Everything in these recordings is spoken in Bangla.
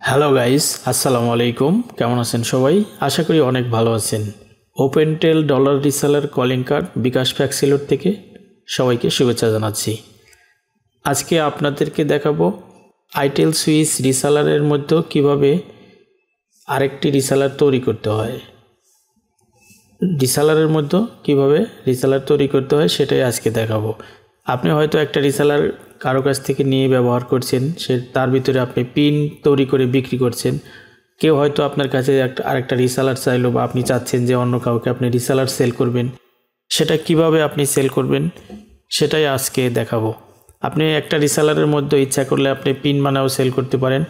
হ্যালো গাইস, আসসালামু আলাইকুম। কেমন আছেন সবাই? আশা করি অনেক ভালো আছেন। ওপেনটেল ডলার রিসেলার কলিং কার্ড বিকাশ ফ্যাক্সিলোড থেকে সবাইকে শুভেচ্ছা জানাচ্ছি। আজকে আপনাদেরকে দেখাবো আইটেল সুইচ রিসেলারের মধ্যে কিভাবে আরেকটি রিসেলার তৈরি করতে হয়। রিসেলারের মধ্যে কিভাবে রিসেলার তৈরি করতে হয় সেটাই আজকে দেখাবো। আপনি হয়তো একটা রিসেলার কারো কাছ থেকে নিয়ে ব্যবহার করছেন, তার ভিতরে আপনি পিন তৈরি করে বিক্রি করছেন। কেউ হয়তো আপনার কাছে আরেকটা রিসেলার চাইলো, বা আপনি চাচ্ছেন যে অন্য কাউকে আপনি রিসেলার সেল করবেন। সেটা কিভাবে আপনি সেল করবেন সেটাই আজকে দেখাবো। আপনি একটা রিসেলারের মধ্যে ইচ্ছা করলে আপনি পিন বানাও সেল করতে পারেন।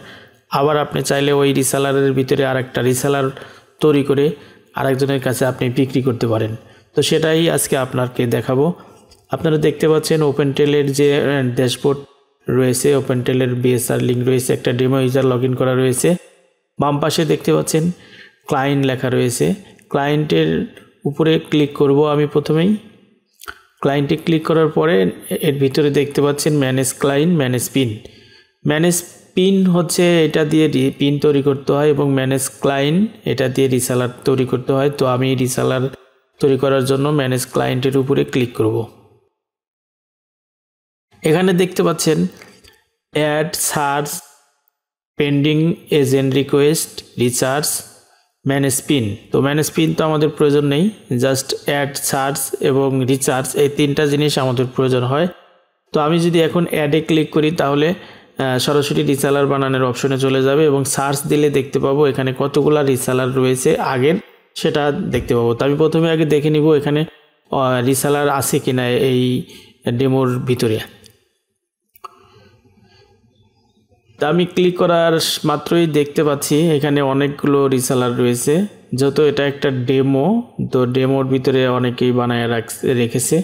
আবার আপনি চাইলে ওই রিসেলারের ভিতরে আরেকটা রিসেলার তৈরি করে আরেকজনের কাছে আপনি বিক্রি করতে পারেন। তো সেটাই আজকে আপনাকে দেখাবো। আপনারা দেখতে পাচ্ছেন ওপেনটেলের যে ড্যাশবোর্ড রয়েছে, ওপেনটেলের বিএসআর লিঙ্ক রয়েছে, একটা ডেমো ইউজার লগ ইন করা রয়েছে। বাম পাশে দেখতে পাচ্ছেন ক্লায়েন্ট লেখা রয়েছে। ক্লায়েন্টের উপরে ক্লিক করব আমি। প্রথমেই ক্লায়েন্টে ক্লিক করার পরে এর ভিতরে দেখতে পাচ্ছেন manage client, manage pin. Manage pin হচ্ছে এটা দিয়ে পিন তৈরি করতে হয়, এবং ম্যানেজ ক্লায়েন্ট এটা দিয়ে রিসেলার তৈরি করতে হয়। তো আমি রিসেলার তৈরি করার জন্য ম্যানেজ ক্লায়েন্টের উপরে ক্লিক করব। এখানে দেখতে পাচ্ছেন add, search, pending agent request, recharge, manage pin. তো ম্যানেজ পিন তো আমাদের প্রয়োজন নেই, জাস্ট অ্যাড, সার্চ এবং রিচার্জ, এই তিনটা জিনিস আমাদের প্রয়োজন হয়। তো আমি যদি এখন অ্যাডে ক্লিক করি তাহলে সরাসরি রিসেলার বানানোর অপশনে চলে যাবে, এবং সার্চ দিলে দেখতে পাবো এখানে কতগুলা রিসেলার রয়েছে আগের, সেটা দেখতে পাবো। তো আমি প্রথমে আগে দেখে নিব এখানে রিসেলার আছে কিনা এই ডেমোর ভিতরে। তা আমি ক্লিক করার মাত্রই দেখতে পাচ্ছি এখানে অনেকগুলো রিসেলার রয়েছে। যেহেতু এটা একটা ডেমো, তো ডেমোর ভিতরে অনেকেই বানায় রেখেছে।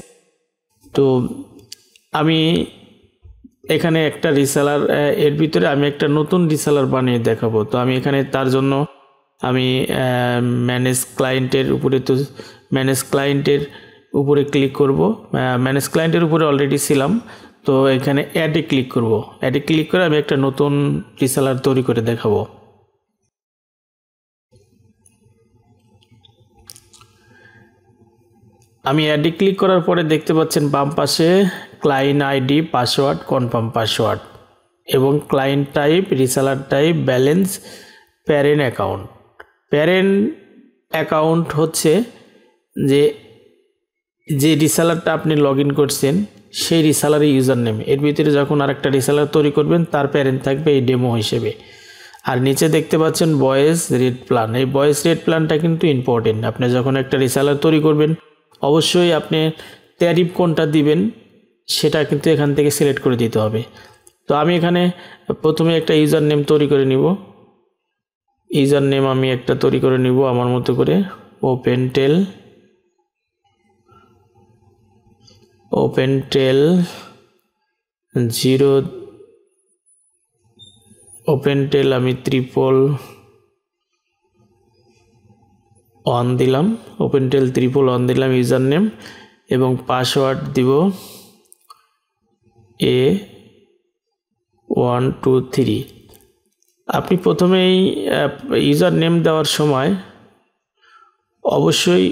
তো আমি এখানে একটা রিসেলার, এর ভিতরে আমি একটা নতুন রিসেলার বানিয়ে দেখাবো। তো আমি এখানে তার জন্য আমি ম্যানেজ ক্লায়েন্টের উপরে, তো ম্যানেজ ক্লায়েন্টের উপরে ক্লিক করব। ম্যানেজ ক্লায়েন্টের উপরে অলরেডি ছিলাম, তো এখানে অ্যাডে ক্লিক করব। অ্যাডে ক্লিক করে আমি একটা নতুন রিসেলার তৈরি করে দেখাবো। আমি অ্যাডে ক্লিক করার পরে দেখতে পাচ্ছেন বাম পাশে client ID, password, confirm password, এবং client type, reseller type, balance, parent account. Parent account হচ্ছে যে রিসেলারটা আপনি লগ ইন করছেন সেই রিসেলারের ইউজার নেম। এর ভিতরে যখন আরেকটা রিসেলার তৈরি করবেন তার প্যারেন্ট থাকবে এই ডেমো হিসেবে। আর নিচে দেখতে পাচ্ছেন ভয়েস রেট প্ল্যান। এই ভয়েস রেট প্ল্যানটা কিন্তু ইম্পর্টেন্ট। আপনি যখন একটা রিসেলার তৈরি করবেন অবশ্যই আপনি ট্যারিফ কোনটা দিবেন সেটা কিন্তু এখান থেকে সিলেক্ট করে দিতে হবে। তো আমি এখানে প্রথমে একটা ইউজার নেম তৈরি করে নিব। ইউজার নেম আমি একটা তৈরি করে নিব আমার মতো করে। ওপেনটেল 0, ওপেনটেল আমি 111 দিলাম। ওপেনটেল 111 দিলাম ইউজার নেম, এবং পাসওয়ার্ড দিব A123। আপনি প্রথমেই ইউজার নেম দেওয়ার সময় অবশ্যই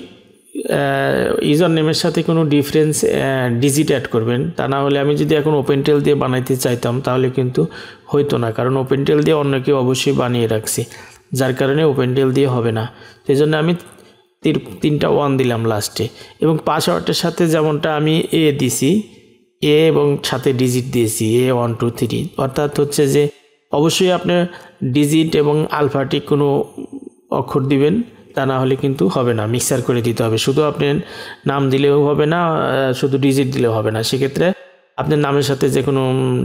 ইউজার নেমের সাথে কোনো ডিফারেন্স ডিজিট অ্যাড করবেন। তা না হলে আমি যদি এখন ওপেনটেল দিয়ে বানাইতে চাইতাম তাহলে কিন্তু হইতো না, কারণ ওপেনটেল দিয়ে অন্য কেউ অবশ্যই বানিয়ে রাখছে, যার কারণে ওপেনটেল দিয়ে হবে না। সেই জন্য আমি 3টা 1 দিলাম লাস্টে, এবং পাসওয়ার্ডের সাথে যেমনটা আমি এ দিছি, এ এবং সাথে ডিজিট দিয়েছি A123। অর্থাৎ হচ্ছে যে অবশ্যই আপনি ডিজিট এবং আলফাটিক কোনো অক্ষর দিবেন, তা না হলে কিন্তু হবে না, মিক্সার করে দিতে হবে। শুধু আপনি নাম দিলেও হবে না, শুধু ডিজিট দিলেও হবে না। সেক্ষেত্রে আপনার নামের সাথে যে কোনো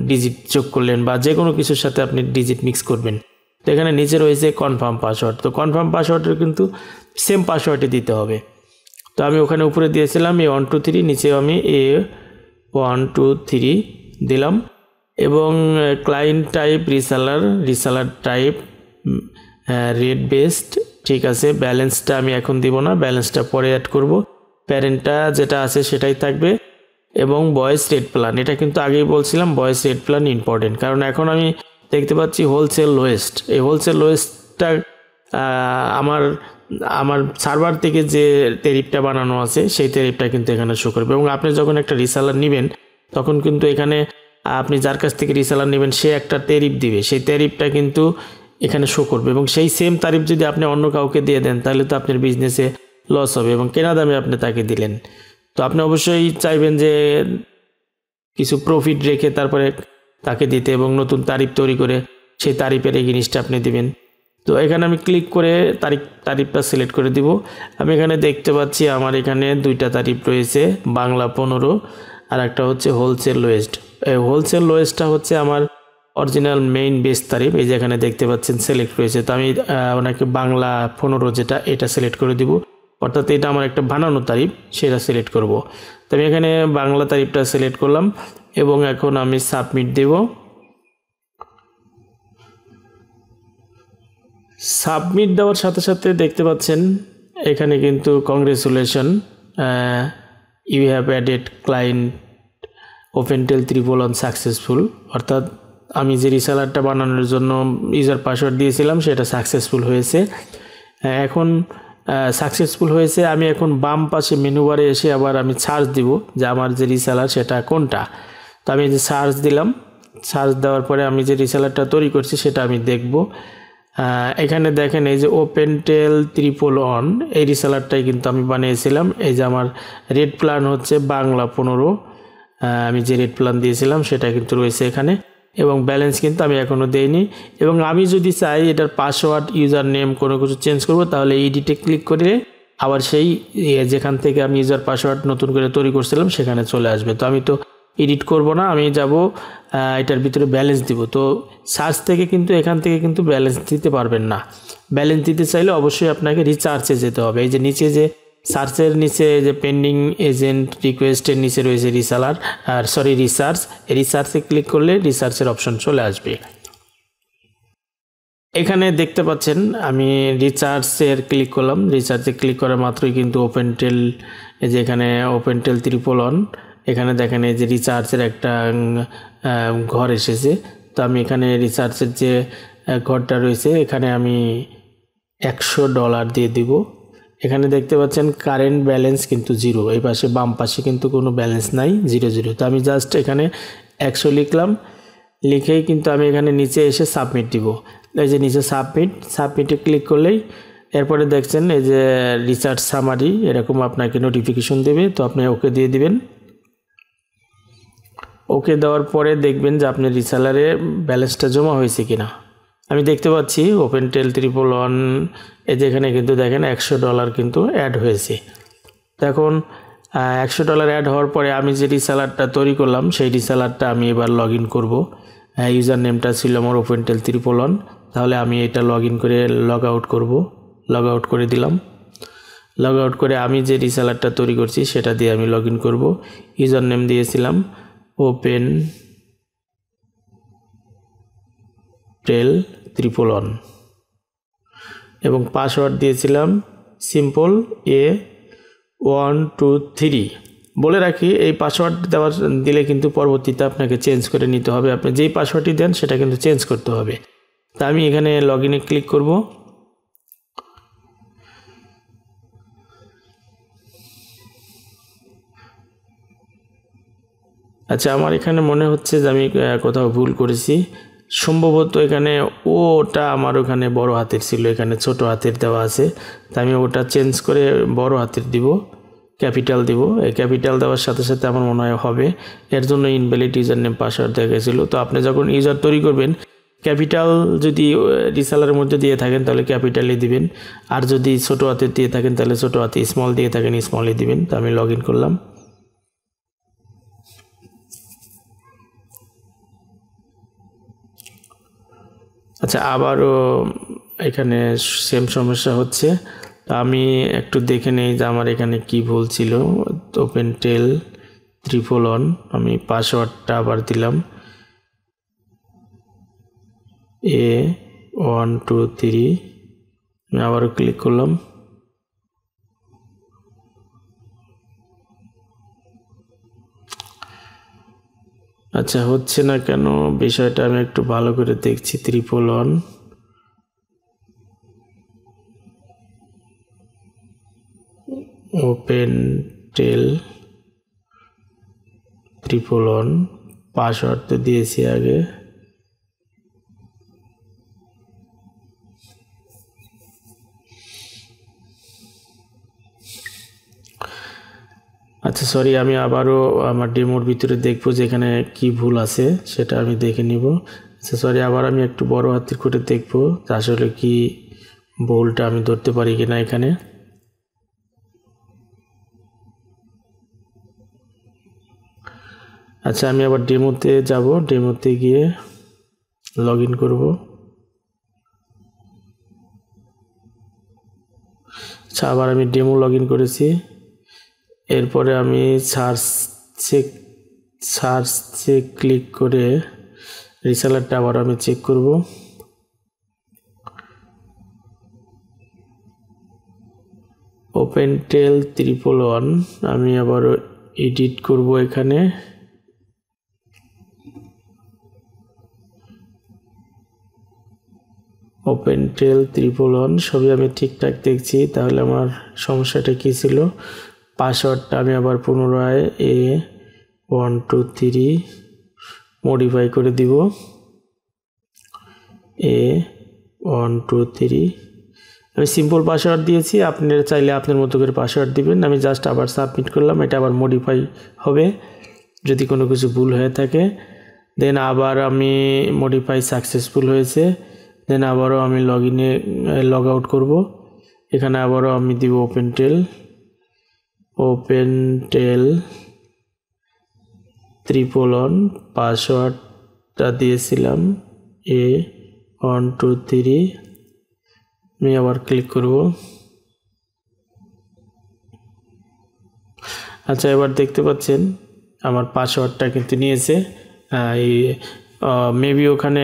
ডিজিট যোগ করলেন, বা যে কোনো কিছুর সাথে আপনি ডিজিট মিক্স করবেন। তো এখানে নিচে রয়েছে কনফার্ম পাসওয়ার্ড। তো কনফার্ম পাসওয়ার্ডের কিন্তু সেম পাসওয়ার্ডে দিতে হবে। তো আমি ওখানে উপরে দিয়েছিলাম A123, নিচেও আমি A123 দিলাম, এবং client type reseller, reseller type rate based, ঠিক আছে। ব্যালেন্সটা আমি এখন দিব না, ব্যালেন্সটা পরে অ্যাড করব। প্যারেন্টটা যেটা আছে সেটাই থাকবে, এবং ভয়েস রেট প্ল্যান, এটা কিন্তু আগেই বলছিলাম ভয়েস রেট প্ল্যান ইম্পর্টেন্ট, কারণ এখন আমি দেখতে পাচ্ছি হোলসেল লোয়েস্ট। এই হোলসেল লোয়েস্টটা আমার আমার সার্ভার থেকে যে ট্যারিফটা বানানো আছে সেই ট্যারিফটা কিন্তু এখানে শো করবে। এবং আপনি যখন একটা রিসেলার নেবেন তখন কিন্তু এখানে আপনি যার কাছ থেকে রিসেলার নেবেন সে একটা ট্যারিফ দিবে, সেই ট্যারিফটা কিন্তু এখানে শো করবে। এবং সেই সেম ট্যারিফ যদি আপনি অন্য কাউকে দিয়ে দেন তাহলে তো আপনার বিজনেসে লস হবে এবং কেনা দামে আপনি তাকে দিলেন। তো আপনি অবশ্যই চাইবেন যে কিছু প্রফিট রেখে তারপরে তাকে দিতে এবং নতুন তারিফ তৈরি করে সেই তারিফের এই জিনিসটা আপনি দিবেন। তো এখানে আমি ক্লিক করে তারিফটা সিলেক্ট করে দিব। আমি এখানে দেখতে পাচ্ছি আমার এখানে দুইটা তারিফ রয়েছে, বাংলা 15 আর একটা হচ্ছে হোলসেল লোয়েস্ট। এই হোলসেল লোয়েস্টটা হচ্ছে আমার অরিজিনাল মেইন বেস তারিফ, এই যে এখানে দেখতে পাচ্ছেন সিলেক্ট রয়েছে। তো আমি ওনাকে বাংলা 15 যেটা এটা সিলেক্ট করে দিব, অর্থাৎ এটা আমার একটা বানানো তারিফ, সেটা সিলেক্ট করব। তো আমি এখানে বাংলা তারিফটা সিলেক্ট করলাম এবং এখন আমি সাবমিট দেব। সাবমিট দেওয়ার সাথে সাথে দেখতে পাচ্ছেন এখানে কিন্তু congratulation, you have added client Opentel 311 successful. অর্থাৎ আমি যে রিসেলারটা বানানোর জন্য ইউজার পাসওয়ার্ড দিয়েছিলাম সেটা সাকসেসফুল হয়েছে। এখন সাকসেসফুল হয়েছে। আমি এখন বাম পাশে মেনু বারে এসে আবার আমি সার্চ দিব যে আমার যে রিসেলার সেটা কোনটা। তো আমি যে সার্চ দিলাম, সার্চ দেওয়ার পরে আমি যে রিসেলারটা তৈরি করছি সেটা আমি দেখব। এখানে দেখেন এই যে ওপেনটেল 311 এই রিসেলারটাই কিন্তু আমি বানিয়েছিলাম। এই যে আমার রেট প্ল্যান হচ্ছে বাংলা 15, আমি যে রেট প্ল্যান দিয়েছিলাম সেটা কিন্তু রয়েছে এখানে এবং ব্যালেন্স কিন্তু আমি এখনও দেইনি। এবং আমি যদি চাই এটার পাসওয়ার্ড ইউজার নেম কোনো কিছু চেঞ্জ করব তাহলে এডিটে ক্লিক করে আবার সেই যেখান থেকে আমি ইউজার পাসওয়ার্ড নতুন করে তৈরি করছিলাম সেখানে চলে আসবে। তো আমি তো এডিট করব না, আমি যাব এটার ভিতরে ব্যালেন্স দিব। তো সার্চ থেকে কিন্তু এখান থেকে কিন্তু ব্যালেন্স দিতে পারবেন না। ব্যালেন্স দিতে চাইলে অবশ্যই আপনাকে রিচার্জে যেতে হবে। এই যে নিচে যে সার্চের নিচে যে পেন্ডিং এজেন্ট রিকোয়েস্টের নিচে রয়েছে রিসার্চ, এই রিসার্চে ক্লিক করলে রিসার্চের অপশন চলে আসবে। এখানে দেখতে পাচ্ছেন আমি রিচার্জের ক্লিক করলাম, রিচার্জে ক্লিক করা মাত্রই কিন্তু ওপেনটেল, এই যে এখানে ওপেনটেল 311 এখানে দেখেন এই যে রিচার্জের একটা ঘর এসেছে। তো আমি এখানে রিচার্জের যে ঘরটা রয়েছে এখানে আমি $100 দিয়ে দিব। এখানে দেখতে পাচ্ছেন কারেন্ট ব্যালেন্স কিন্তু 0, এই পাশে বাম পাশে কিন্তু কোনো ব্যালেন্স নাই, 0 তো আমি জাস্ট এখানে 100 লিখলাম, লিখেই কিন্তু আমি এখানে নিচে এসে সাবমিট দিব। এই যে নিচে সাবমিটে ক্লিক করলেই এরপরে দেখছেন এই যে রিচার্জ সামারি এরকম আপনাকে নোটিফিকেশন দেবে। তো আপনি ওকে দিয়ে দিবেন। ওকে দেওয়ার পরে দেখবেন যে আপনার রিসেলারে ব্যালেন্সটা জমা হয়েছে কিনা। আমি দেখতে পাচ্ছি ওপেনটেল 311 এই যে এখানে কিন্তু দেখেন $100 কিন্তু অ্যাড হয়েছে। এখন $100 অ্যাড হওয়ার পরে আমি যে রিসেলারটা তৈরি করলাম সেই রিসেলারটা আমি এবার লগ ইন করবো। ইউজার নেমটা ছিল আমার ওপেনটেল 311, তাহলে আমি এটা লগ ইন করে লগ আউট করব। লগ আউট করে দিলাম। লগ আউট করে আমি যে রিসেলারটা তৈরি করছি সেটা দিয়ে আমি লগ ইন করবো। ইউজার নেম দিয়েছিলাম ওপেনটেল 311 এবং পাসওয়ার্ড দিয়েছিলাম সিম্পল A123। বলে রাখি এই পাসওয়ার্ড দিলে কিন্তু পরবর্তীতে আপনাকে চেঞ্জ করে নিতে হবে। আপনি যেই পাসওয়ার্ডটি দেন সেটা কিন্তু চেঞ্জ করতে হবে। তা আমি এখানে লগ ইনে ক্লিক করব। আচ্ছা, আমার এখানে মনে হচ্ছে যে আমি কোথাও ভুল করেছি। সম্ভবত এখানে ওটা আমার ওখানে বড় হাতের ছিল, এখানে ছোট হাতের দেওয়া আছে। তা আমি ওটা চেঞ্জ করে বড় হাতের দিব, ক্যাপিটাল দিব। এই ক্যাপিটাল দেওয়ার সাথে সাথে আমার মনে হয় হবে, এর জন্য ইনভ্যালিড ইউজার নেম পাসওয়ার্ড দেখাইছিল। তো আপনি যখন ইউজার তৈরি করবেন ক্যাপিটাল যদি রিসেলারের মধ্যে দিয়ে থাকেন তাহলে ক্যাপিটালই দিবেন, আর যদি ছোট হাতের দিয়ে থাকেন তাহলে ছোট হাতে, স্মল দিয়ে থাকেন স্মলই দিবেন। তো আমি লগ ইন করলাম। আচ্ছা, আবারও এখানে সেম সমস্যা হচ্ছে। আমি একটু দেখে নেই যে আমার এখানে কি ভুল ছিল। ওপেনটেল 311 আমি পাসওয়ার্ডটা আবার দিলাম A123, আমি আবারও ক্লিক করলাম। আচ্ছা, হচ্ছে না কেন বিষয়টা আমি একটু ভালো করে দেখছি। 111 ওপেন টেল 111 পাসওয়ার্ড তো দিয়েছি আগে। আচ্ছা সরি, আমি আবারও আমার ডেমোর ভিতরে দেখবো যে এখানে কি ভুল আছে সেটা আমি দেখে নিব। আচ্ছা সরি, আবার আমি একটু বড় হাতের করে দেখবো আসলে কি ভুলটা আমি ধরতে পারি কিনা এখানে। আচ্ছা আমি আবার ডেমোতে যাব, ডেমোতে গিয়ে লগ ইন করবো। আচ্ছা আবার আমি ডেমো লগ ইন করেছি। এরপরে আমি সার্চে ক্লিক করে রিসেলারটা আবার আমি চেক করব। ওপেন টেল 111 আমি আবার এডিট করব এখানে। ওপেন টেল 111 সবই আমি ঠিকঠাক দেখছি। তাহলে আমার সমস্যাটা কী ছিল? পাসওয়ার্ডটা আমি আবার পুনরায় A123 মডিফাই করে দিব। A123 আমি সিম্পল পাসওয়ার্ড দিয়েছি, আপনারা চাইলে আপনার মতো করে পাসওয়ার্ড দিবেন। আমি জাস্ট আবার সাবমিট করলাম, এটা আবার মডিফাই হবে যদি কোনো কিছু ভুল হয়ে থাকে। দেন আবার আমি মডিফাই সাকসেসফুল হয়েছে। দেন আবারও আমি লগ আউট করব। এখানে আবারও আমি দিব ওপেন টেল 111 পাসওয়ার্ডটা দিয়েছিলাম A123। আমি আবার ক্লিক করব। আচ্ছা এবার দেখতে পাচ্ছেন আমার পাসওয়ার্ডটা কিন্তু নিয়েছে। এই মেবি ওখানে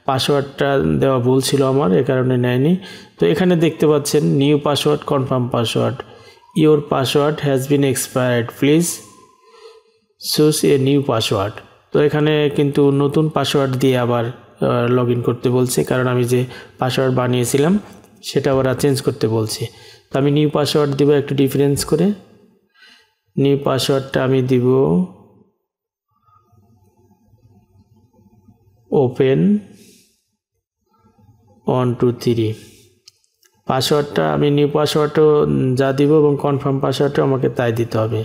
পাসওয়ার্ডটা দেওয়া ভুল ছিল আমার, এ কারণে নেয়নি। তো এখানে দেখতে পাচ্ছেন new password, confirm password, your password has been expired, please choose a new password. তো এখানে কিন্তু নতুন পাসওয়ার্ড দিয়ে আবার লগ ইন করতে বলছে, কারণ আমি যে পাসওয়ার্ড বানিয়েছিলাম সেটা ওরা চেঞ্জ করতে বলছে। তো আমি নিউ পাসওয়ার্ড দিব একটু ডিফারেন্স করে। নিউ পাসওয়ার্ডটা আমি দিব open123। পাসওয়ার্ডটা আমি নিউ পাসওয়ার্ডও যা দিব এবং কনফার্ম পাসওয়ার্ডও আমাকে তাই দিতে হবে।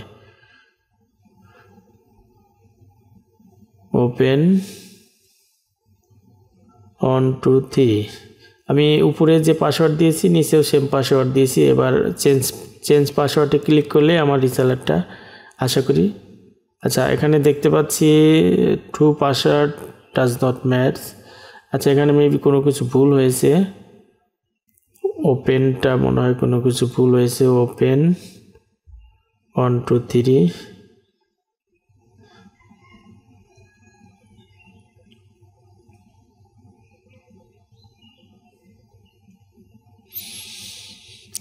open123 আমি উপরে যে পাসওয়ার্ড দিয়েছি নিচেও সেম পাসওয়ার্ড দিয়েছি। এবার চেঞ্জ পাসওয়ার্ডে ক্লিক করলে আমার রিসেলারটা আশা করি। আচ্ছা এখানে দেখতে পাচ্ছি true password does not match. আচ্ছা এখানে মেবি কোনো কিছু ভুল হয়েছে, ওপেনটা মনে হয় কোনো কিছু ভুল হয়েছে। open123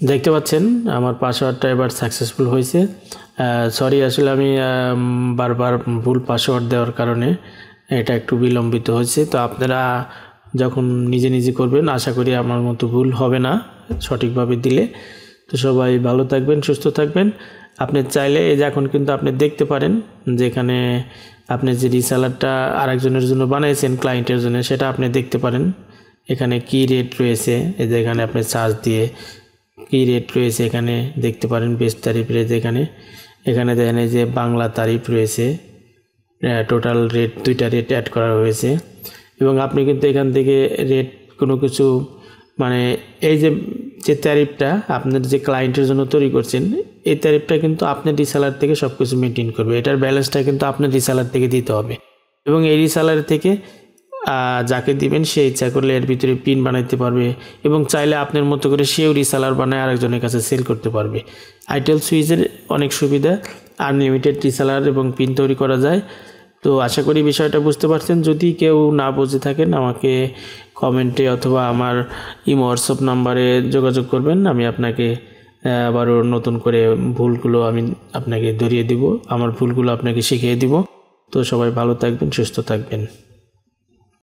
দেখতে পাচ্ছেন আমার পাসওয়ার্ডটা এবার সাকসেসফুল হয়েছে। সরি আসলে আমি বারবার ভুল পাসওয়ার্ড দেওয়ার কারণে এটা একটু বিলম্বিত হয়েছে। তো আপনারা যখন নিজে নিজে করবেন আশা করি আমার মতো ভুল হবে না সঠিকভাবে দিলে। তো সবাই ভালো থাকবেন, সুস্থ থাকবেন। আপনি চাইলে এই যে এখন কিন্তু আপনি দেখতে পারেন যে এখানে আপনি যে রিসেলারটা আরেকজনের জন্য বানিয়েছেন ক্লায়েন্টের জন্য সেটা আপনি দেখতে পারেন। এখানে কি রেট রয়েছে, এই যে এখানে আপনি চার্জ দিয়ে কি রেট রয়েছে এখানে দেখতে পারেন। বেস্ট তারিফ রয়েছে এখানে দেখেন এই যে বাংলা তারিফ রয়েছে, টোটাল রেট দুইটা রেট অ্যাড করা হয়েছে। এবং আপনি কিন্তু এখান থেকে রেট কোনো কিছু মানে এই যে তারিফটা আপনার যে ক্লায়েন্টের জন্য তৈরি করছেন এই তারিফটা কিন্তু আপনার রিসেলার থেকে সব কিছু মেনটেন করবে। এটার ব্যালেন্সটা কিন্তু আপনার রিসেলার থেকে দিতে হবে এবং এই রিসেলার থেকে যাকে দিবেন সে ইচ্ছা করলে এর ভিতরে পিন বানাইতে পারবে এবং চাইলে আপনার মতো করে সেও রিসেলার বানায় আরেকজনের কাছে সেল করতে পারবে। আইটেল সুইচের অনেক সুবিধা, আনলিমিটেড রিসেলার এবং পিন তৈরি করা যায়। তো আশা করি বিষয়টা বুঝতে পারছেন। যদি কেউ না বুঝে থাকেন আমাকে কমেন্টে অথবা আমার ইমো হোয়াটসঅ্যাপ নাম্বারে যোগাযোগ করবেন। আমি আপনাকে আবারও নতুন করে ভুলগুলো আমি আপনাকে ধরিয়ে দিব, আমার ভুলগুলো আপনাকে শিখিয়ে দিব। তো সবাই ভালো থাকবেন, সুস্থ থাকবেন।